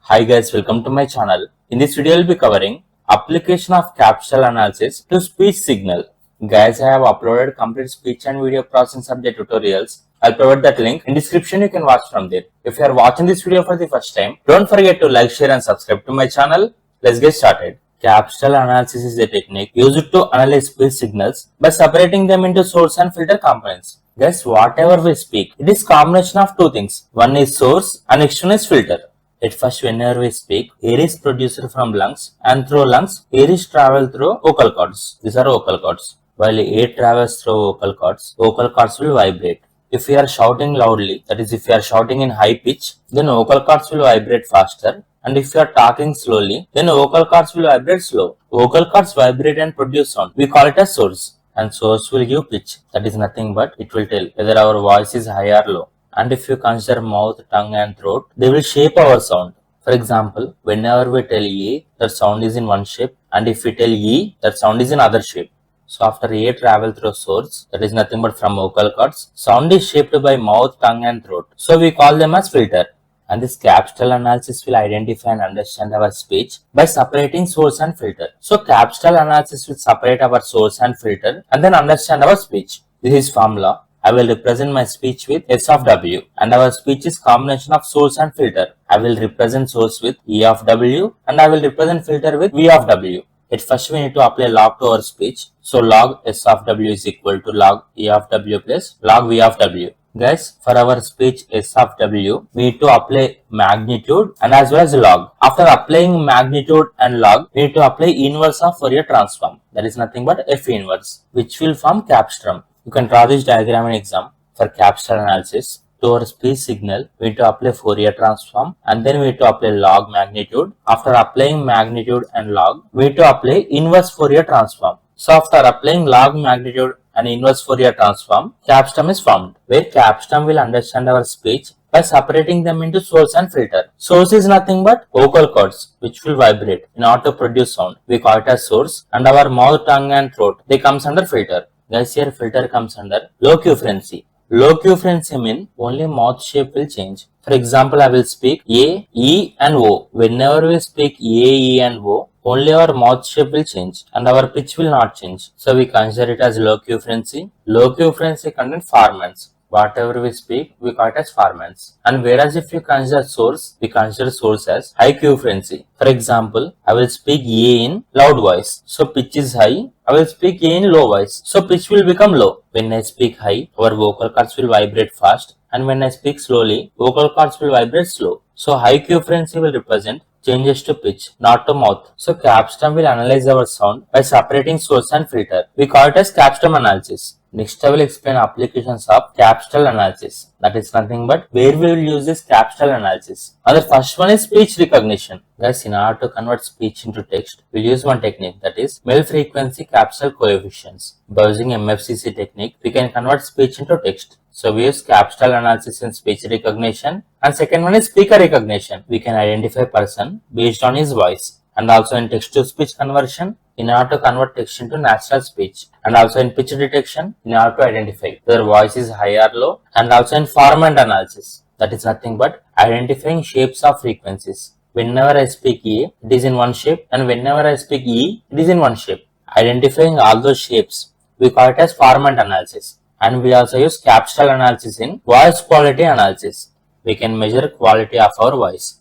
Hi guys, welcome to my channel. In this video, I'll be covering application of capsule analysis to speech signal. Guys, I have uploaded complete speech and video processing subject tutorials. I'll provide that link in description. You can watch from there. If you are watching this video for the first time, don't forget to like, share and subscribe to my channel. Let's get started. Capsule analysis is a technique used to analyze speech signals by separating them into source and filter components. Guys, whatever we speak, it is combination of two things. One is source and next one is filter. At first, whenever we speak, air is produced from lungs, and through lungs, air is traveled through vocal cords. These are vocal cords. While air travels through vocal cords will vibrate. If we are shouting loudly, that is, if we are shouting in high pitch, then vocal cords will vibrate faster. And if you are talking slowly, then vocal cords will vibrate slow. Vocal cords vibrate and produce sound. We call it as source. And source will give pitch. That is nothing but it will tell whether our voice is high or low. And if you consider mouth, tongue and throat, they will shape our sound. For example, whenever we tell A, that sound is in one shape, and if we tell E, that sound is in other shape. So after A travel through source, that is nothing but from vocal cords, sound is shaped by mouth, tongue and throat. So we call them as filter. And this capsule analysis will identify and understand our speech by separating source and filter. So capsule analysis will separate our source and filter and then understand our speech. This is formula. I will represent my speech with S of W, and our speech is combination of source and filter. I will represent source with E of W and I will represent filter with V of W. At first we need to apply log to our speech. So log S of W is equal to log E of W plus log V of W. Guys, for our speech S of W, we need to apply magnitude and as well as log. After applying magnitude and log, we need to apply inverse of Fourier transform. That is nothing but F inverse, which will form capstrum. You can draw this diagram in exam. For capsule analysis, to our speech signal, we need to apply Fourier transform and then we need to apply log magnitude. After applying magnitude and log, we need to apply inverse Fourier transform. So after applying log magnitude and inverse Fourier transform, capstrum is formed, where capstrum will understand our speech by separating them into source and filter. Source is nothing but vocal cords, which will vibrate in order to produce sound. We call it as source, and our mouth, tongue and throat, they comes under filter. Guys, here filter comes under low Q frequency. Low Q frequency means only mouth shape will change. For example, I will speak A, E and O. Whenever we speak A, E and O, only our mouth shape will change and our pitch will not change. So we consider it as low Q frequency. Low Q frequency contains formants. Whatever we speak, we call it as formants. And whereas if you consider source, we consider source as high Q frequency. For example, I will speak A in loud voice. So pitch is high. I will speak A in low voice. So pitch will become low. When I speak high, our vocal cords will vibrate fast. And when I speak slowly, vocal cords will vibrate slow. So high Q frequency will represent changes to pitch, not to mouth. So capstrum will analyze our sound by separating source and filter. We call it as capstrum analysis. Next I will explain applications of capsule analysis. That is nothing but where we will use this capsule analysis. And the first one is speech recognition. Guys, in order to convert speech into text, we will use one technique, that is mel frequency capsule coefficients. By using MFCC technique, we can convert speech into text. So we use capsule analysis in speech recognition. And second one is speaker recognition. We can identify person based on his voice. And also in text to speech conversion, in order to convert text into natural speech, and also in pitch detection, in order to identify whether voice is high or low, and also in formant analysis, that is nothing but identifying shapes of frequencies. Whenever I speak A, it is in one shape, and whenever I speak E, it is in one shape. Identifying all those shapes, we call it as formant analysis. And we also use capsule analysis in voice quality analysis. We can measure quality of our voice.